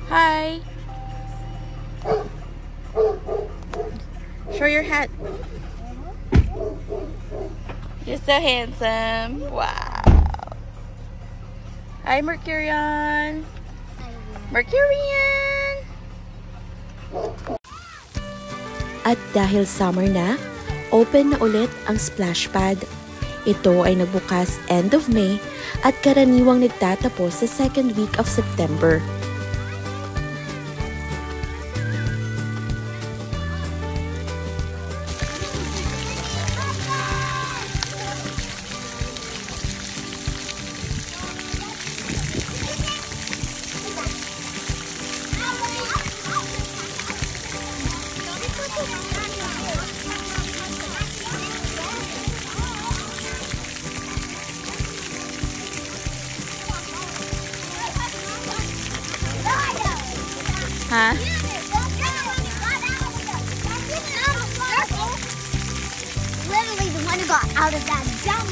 Hi! Show your hat. You're so handsome. Wow. Hi, Mercurian. Mercurian! At dahil summer na, open na ulit ang splash pad. Ito ay nagbukas end of May at karaniwang nagtatapos sa second week of September. Huh? Literally the one who got out of that jump.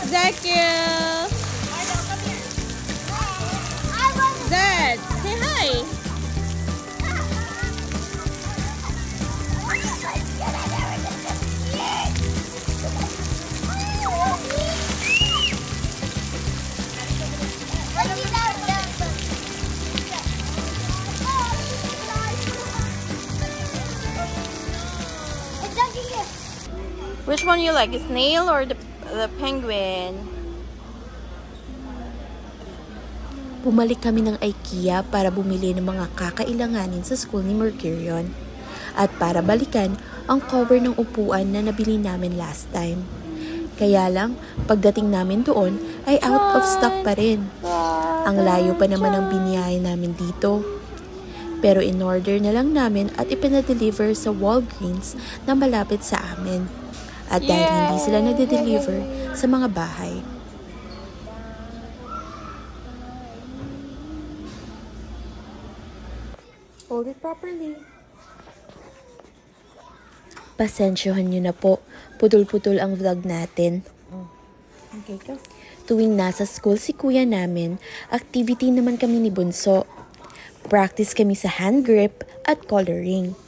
Zakil! Zed, say hi! Which one you like? Snail or the penguin? Bumalik kami ng IKEA para bumili ng mga kakailanganin sa school ni Mercurion at para balikan ang cover ng upuan na nabili namin last time. Kaya lang, pagdating namin doon ay out of stock pa rin. Ang layo pa naman ang biniyahe namin dito. Pero in-order na lang namin at ipinadeliver sa Walgreens na malapit sa amin. At dahil hindi sila nade-deliver sa mga bahay. Hold it properly. Pasensyahan nyo na po, putol-putol ang vlog natin. Okay, go. Tuwing nasa school si kuya namin, activity naman kami ni Bunso. Practice kami sa hand grip at coloring.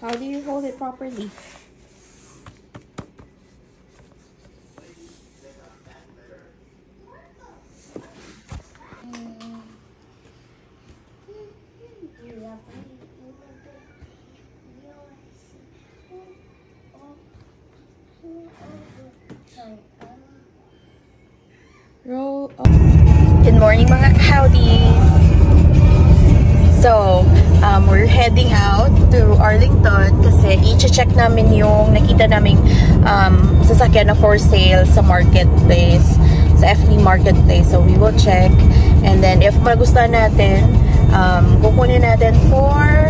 How do you hold it properly? Roll up. Good morning mga howdies! So, we're heading out to Arlington kasi i-check namin yung nakita naming sasakyan na for sale sa marketplace, sa FB marketplace. So, we will check. And then, if magustuhan natin, kukunin natin for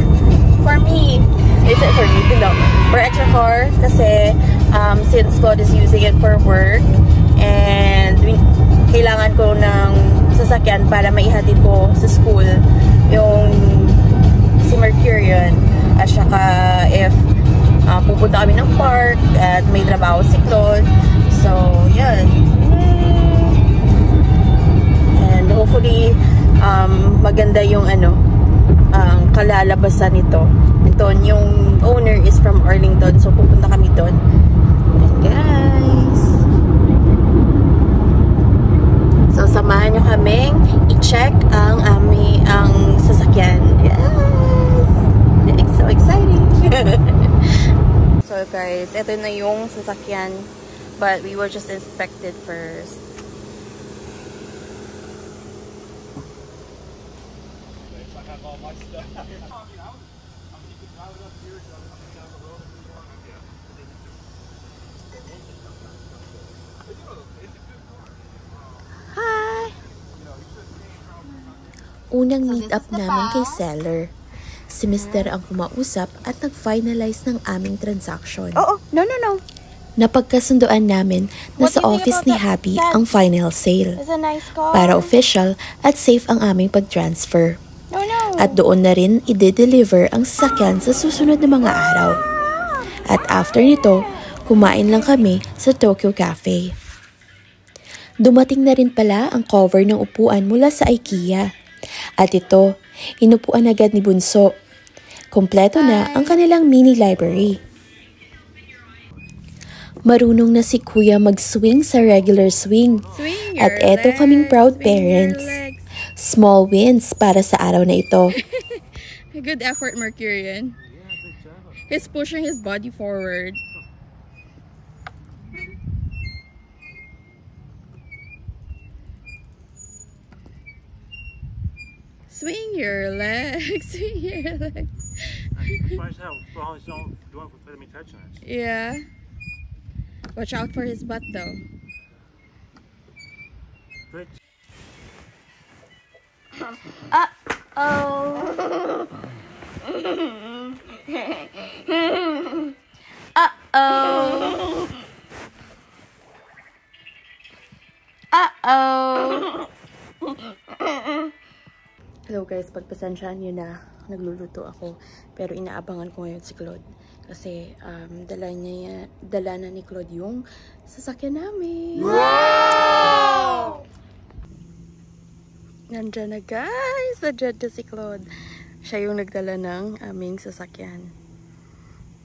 me. Is it for me? No. For extra car kasi since Claude is using it for work and kailangan ko ng sasakyan para maihatid ko sa school yung si Mercurion at saka if pupunta kami ng park at may trabaho si Claude, so yan, and hopefully maganda yung kalalabasan nito. Ito, yung owner is from Arlington, so pupunta kami doon. And guys, so samahan nyo kaming i-check ang sasakyan. Yes! It's so exciting! So guys, ito na yung sasakyan, but we will just inspect it first. Hi! Unang meet up namin kay seller. Si Mr. ang kumausap at nag-finalize ng aming transaction. Oh, no. Napagkasunduan namin na sa office ni Happy ang final sale It's a nice car. para official at safe ang aming pag-transfer. No. At doon na rin i-deliver ang sasakyan sa susunod na mga araw. At after nito, kumain lang kami sa Tokyo Cafe. Dumating na rin pala ang cover ng upuan mula sa IKEA. At ito, inupuan agad ni Bunso. Kompleto na ang kanilang mini library. Marunong na si Kuya mag-swing sa regular swing. At eto kaming proud parents. Small wins para sa araw na ito. Good effort, Mercurian. He's pushing his body forward. Swing your legs, swing your legs. Yeah. Watch out for his butt though. Uh-oh. Uh-oh. Uh-oh. Hello guys, pagpasensyaan nyo na nagluluto ako. Pero inaabangan ko ngayon si Claude. Kasi dala na ni Claude yung sasakyan namin. Wow! Nandyan na guys! Nandyan na si Claude. Siya yung nagdala ng aming sasakyan.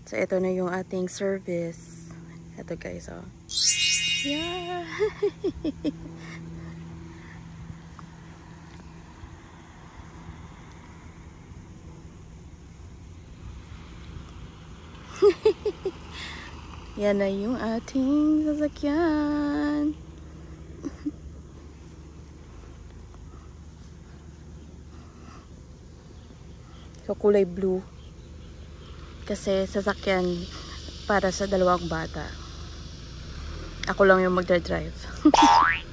So ito na yung ating service. Ito guys, oh. Yeah! Yan na yung ating sasakyan. So, kulay blue. Kasi sasakyan para sa dalawang bata. Ako lang yung magdadrive. Hi!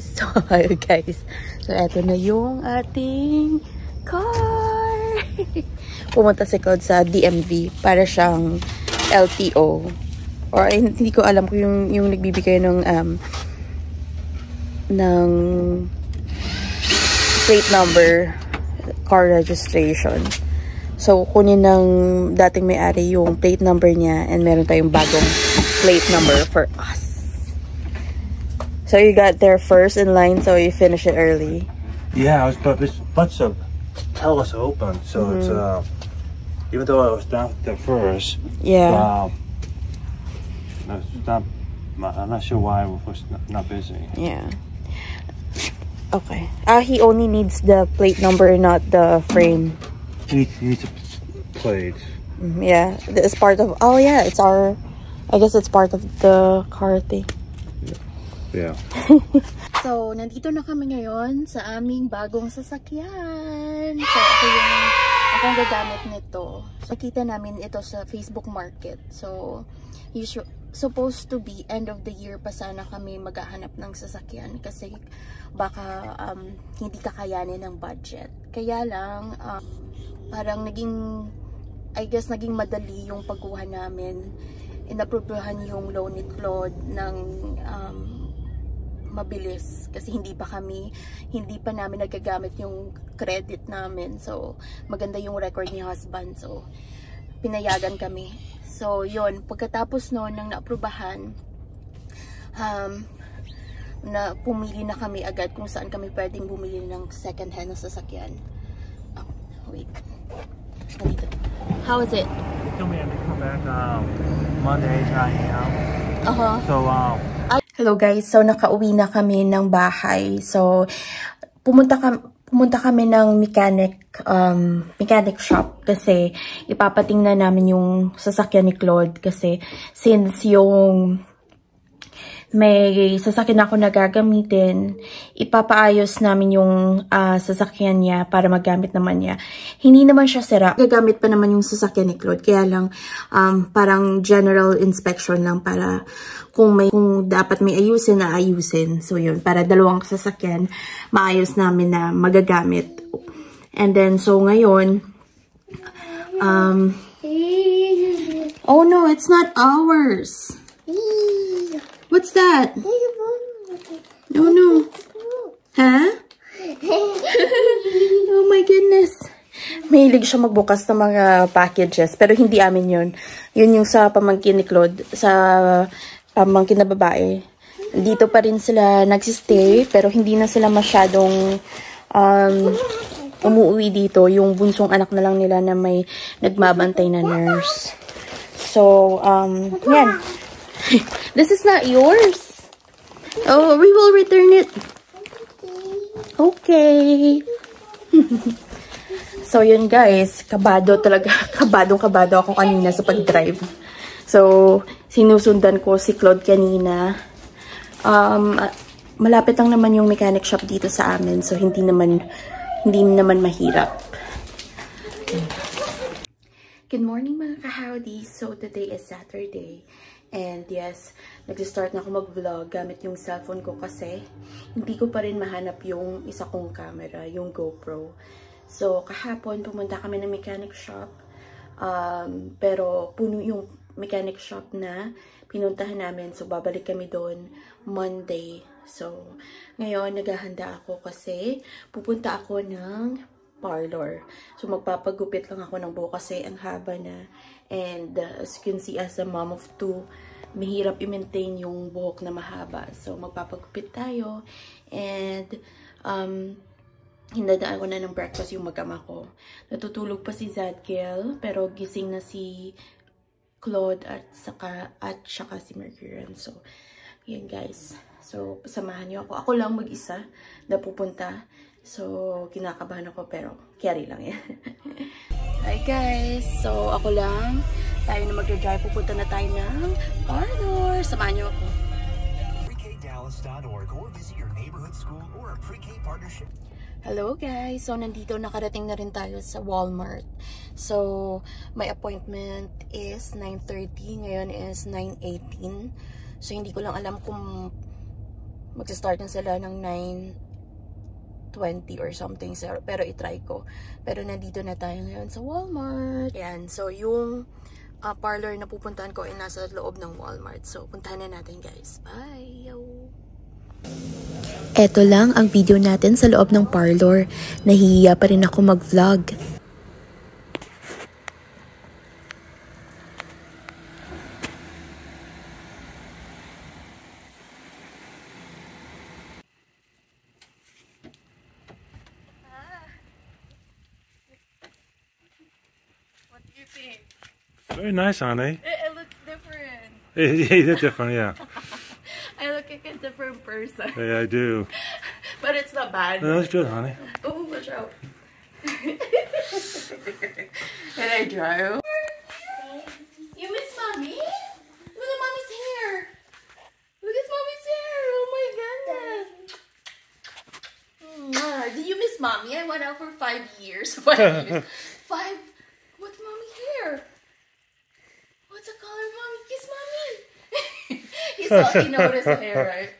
So, guys. So, eto na yung ating car. Pumunta si Claude sa DMV para siyang LTO. Or, hindi ko alam kung yung nagbibigay ng plate number, car registration. So, kunin ng dating may-ari yung plate number niya and meron tayong bagong plate number for us. So, you got there first in line, so you finish it early. Yeah, but so tell us open, so it's even though I was down there first. Yeah. I'm not sure why it was not busy. Yeah. Okay. He only needs the plate number, not the frame. He needs a plate. Yeah, it's part of. Oh yeah, it's our. I guess it's part of the car thing. Yeah. So, nandito na kami ngayon sa aming bagong sasakyan. So, akong gagamit nito. So, nakita namin ito sa Facebook Market. So, supposed to be end of the year pa sana kami maghahanap ng sasakyan kasi baka hindi kakayanin ng budget. Kaya lang, parang I guess naging madali yung pagkuha namin. Inaprubahan yung loan ni Claude ng mabilis kasi hindi pa namin nagagamit yung credit namin. So, maganda yung record ni husband. So, pinayagan kami. So, yun. Pagkatapos noon nang naaprubahan, na pumili na kami agad kung saan kami pwedeng bumili ng second hand na sasakyan. Oh, wait. Dito. How is it? They told me I have to come back Monday, 9 a.m. So, Hello guys, so nakauwi na kami ng bahay. So, pumunta kami ng mechanic shop kasi ipapating na namin yung sasakyan ni Claude kasi since yung may sasakyan ako na gagamitin, ipapaayos namin yung sasakyan niya para magamit naman niya. Hindi naman siya sira. Gagamit pa naman yung sasakyan ni Claude. Kaya lang, parang general inspection lang para kung dapat may ayusin na ayusin. So yun, para dalawang sasakyan, maayos namin na magagamit. And then, so ngayon, oh no, it's not ours. What's that? Oh no. Huh? Oh my goodness. Mahilig siya magbukas ng mga packages. Pero hindi amin yun. Yun yung sa pamangkin ni Claude. Sa pamangkin na babae. Dito pa rin sila nagsistay. Pero hindi na sila masyadong umuwi dito. Yung bunsong anak na lang nila na may nagmabantay na nurse. So, yan. This is not yours. Oh, we will return it. Okay. So, yun guys. Kabado talaga. Kabado ako kanina sa pag-drive. So, sinusundan ko si Claude kanina. Malapit lang naman yung mechanic shop dito sa amin. So, hindi naman mahirap. Good morning mga ka-howdy. So, today is Saturday. And yes, nag-start na ako mag-vlog gamit yung cellphone ko kasi hindi ko pa rin mahanap yung isa kong camera, yung GoPro. So, kahapon pumunta kami ng mechanic shop. Pero puno yung mechanic shop na pinuntahan namin. So, babalik kami doon Monday. So, ngayon naghahanda ako kasi pupunta ako ng parlor. So, magpapagupit lang ako ng buhok kasi ang haba na. And as you can see, as a mom of two, mahirap i-maintain yung buhok na mahaba. So, magpapagupit tayo. And, hindadaan ko na ng breakfast yung mag-ama ko. Natutulog pa si Zadkiel, pero gising na si Claude at saka si Mercurian. So, yun guys. So, samahan niyo ako. Ako lang mag-isa na pupunta. So, kinakabahan ako pero carry lang yan. Hi guys! So, ako lang. Tayo na mag-drive. Pupunta na tayo ng parlor. Samahan niyo ako. PreKDallas.org or visit your neighborhood school or a pre-K partnership. Hello guys! So, nandito nakarating na rin tayo sa Walmart. So, my appointment is 9:30. Ngayon is 9:18. So, hindi ko lang alam kung mag-start na sila ng 9:20 or something. Pero itry ko. Pero nandito na tayo ngayon sa Walmart. Ayan. So, yung parlor na pupuntahan ko ay nasa loob ng Walmart. So, puntahan na natin guys. Bye! Yo! Eto lang ang video natin sa loob ng parlor. Nahihiya pa rin ako mag-vlog. What do you think? Very nice, honey. It looks different. Yeah, that's different, yeah. I look like a different person. Yeah, I do. But it's not bad. No, that's good, honey. Oh, watch out. Can I drive? You miss mommy? Look at mommy's hair. Look at mommy's hair. Oh my goodness. Do you miss mommy? I went out for 5 years. 5 years. 5. What's mommy's hair? What's the color of mommy? Kiss mommy. He noticed the hair, right?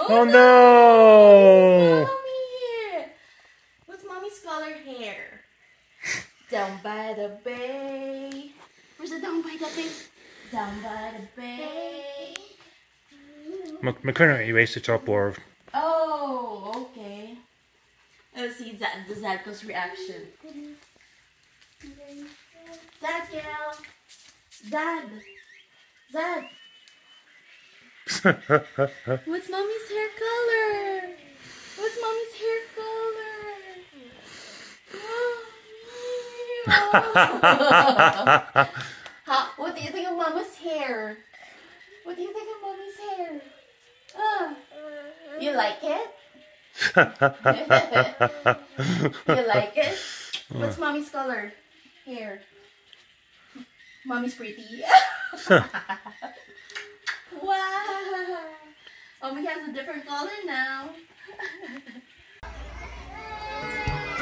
Oh no! Mommy! What's mommy's color hair? Down by the bay. Where's the down by the bay? Down by the bay. McKenna erased the chalkboard. Oh, okay. Let's see the Zadko's reaction. Zadkiel! Zad! Zad! What's mommy's hair color? What's mommy's hair color? What do you think of mama's hair? What do you think of mommy's hair? You like it? You like it? What's mommy's color? Hair. Mommy's pretty. Mommy has a different color now.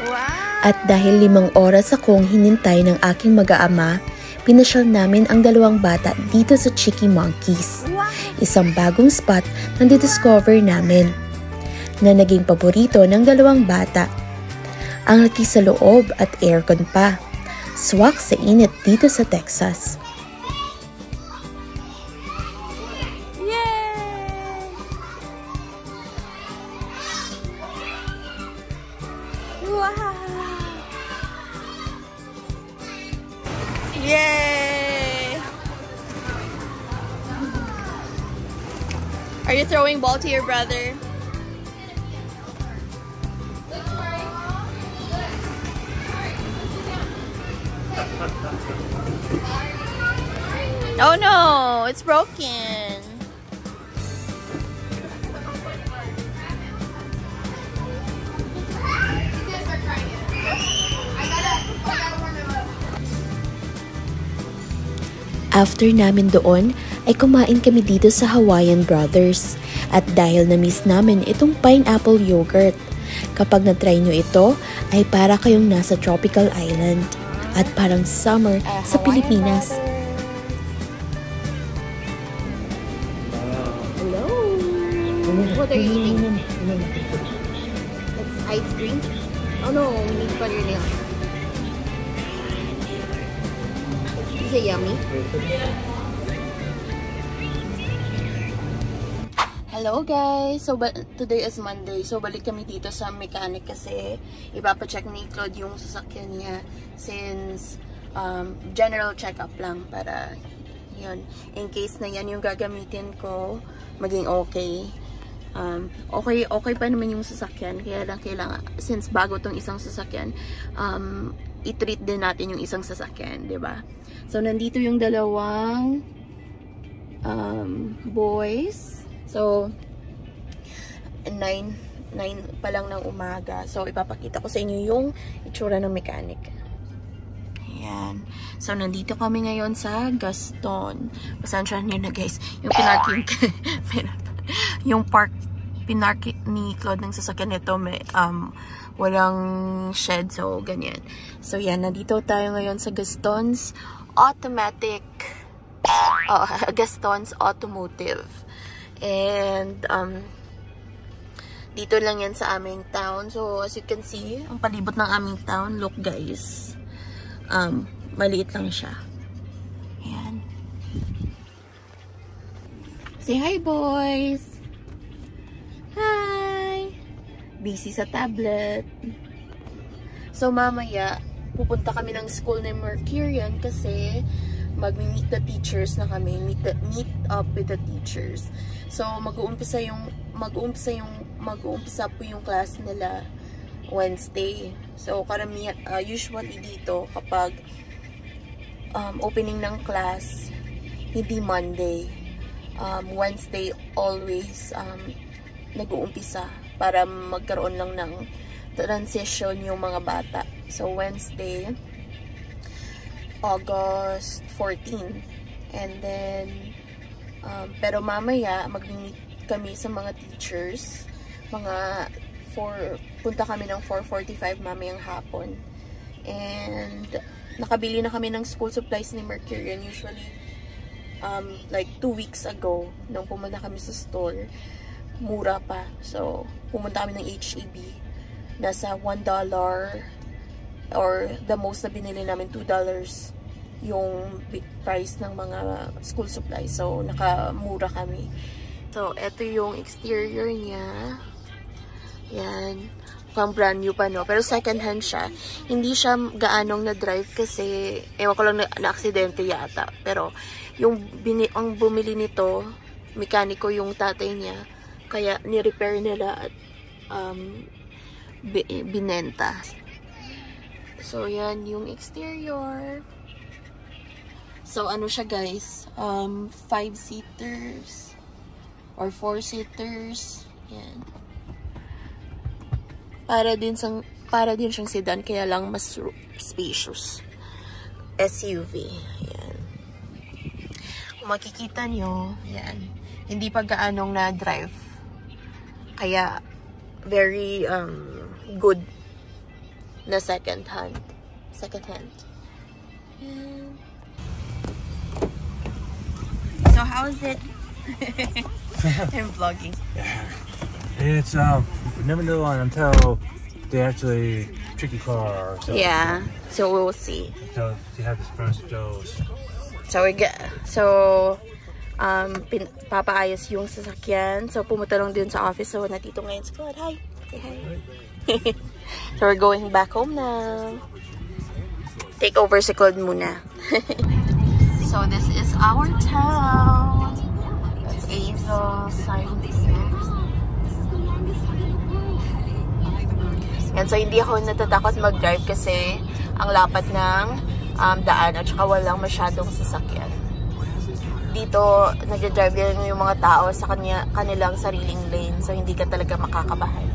Wow! At dahil 5 oras akong hinintay ng aking mag-aama, pinasyal namin ang 2 bata dito sa Cheeky Monkeys. Isang bagong spot na didiscover namin na naging paborito ng 2 bata. Ang laki sa loob at aircon pa. Swak sa init dito sa Texas. Yay! Are you throwing ball to your brother? Oh no, it's broken. After namin doon, ay kumain kami dito sa Hawaiian Brothers. At dahil na-miss namin itong pineapple yogurt, kapag na-try nyo ito, ay para kayong nasa tropical island. At parang summer sa Pilipinas. Hello. What are you eating? It's ice cream. Oh no, we need to cut your nails. Is it yummy? Hello guys! So, today is Monday. So, balik kami dito sa mechanic kasi ipapacheck ni Claude yung sasakyan niya since general check-up lang para yun. In case na yan yung gagamitin ko, maging okay. Okay pa naman yung sasakyan. Kaya lang kailangan, since bago tong isang sasakyan, i-treat din natin yung isang sasakyan, diba? So, nandito yung 2 boys. So, 9 pa lang ng umaga. So, ipapakita ko sa inyo yung itsura ng mechanic. Ayan. So, nandito kami ngayon sa Gaston. Pasensyahan nyo na guys. Yung pinarking yung pinark ni Claude ng sasakyan nito may walang shed. So, ganyan. So, yan. Nandito tayo ngayon sa Gaston's Gaston's Automotive. And, dito lang yan sa aming town. So, as you can see, ang palibot ng aming town. Look, guys. Maliit lang siya. Ayan. Say hi, boys! Hi! Busy sa tablet. So, mamaya, pupunta kami ng school ng Mercurian kasi mag-meet the teachers na kami. Meet up with the teachers. So, mag-uumpisa po yung class nila Wednesday. So, karamihan, usually dito, kapag opening ng class, hindi Monday. Wednesday always nag-uumpisa para magkaroon lang ng transition yung mga bata. So, Wednesday, August 14. And then, pero mamaya, mag-meet kami sa mga teachers. Punta kami ng 4:45 mamayang hapon. And, nakabili na kami ng school supplies ni Mercurian. Usually, like 2 weeks ago, nung pumunta kami sa store, mura pa. So, pumunta kami ng H-E-B. Nasa $1 or the most na binili namin, $2 yung price ng mga school supplies. So, nakamura kami. So, eto yung exterior niya. Yan. Pang brand new pa, no? Pero second hand siya. Hindi siya gaanong na-drive kasi, ewan ko lang na-aksidente yata. Pero, ang bumili nito, mekaniko yung tatay niya. Kaya, ni-repair nila at binenta. So, yan yung exterior. So, ano siya guys? 5-seaters or 4-seaters. Yan. Para din siyang sedan, kaya lang mas spacious. SUV. Yan. Kung makikita nyo, yan. Hindi pa gaanong na-drive. Kaya, very good na second hand. And, so how is it? I'm vlogging. It's we never know until they actually trick your car or something. Yeah, so we'll see. So you have to first dose. Papaayos yung sasakyan. So pumunta lang din sa office. So nandito ngayon si Claude. Hi. Say hi. So we're going back home now. Take over si Claude muna. So this is our town. That's Azel side here. Yan, so hindi ako natatakot mag-drive kasi ang lapad ng daan at saka walang masyadong sasakyan. Dito, nag-drive yung mga tao sa kanilang sariling lane, so hindi ka talaga makakabahan.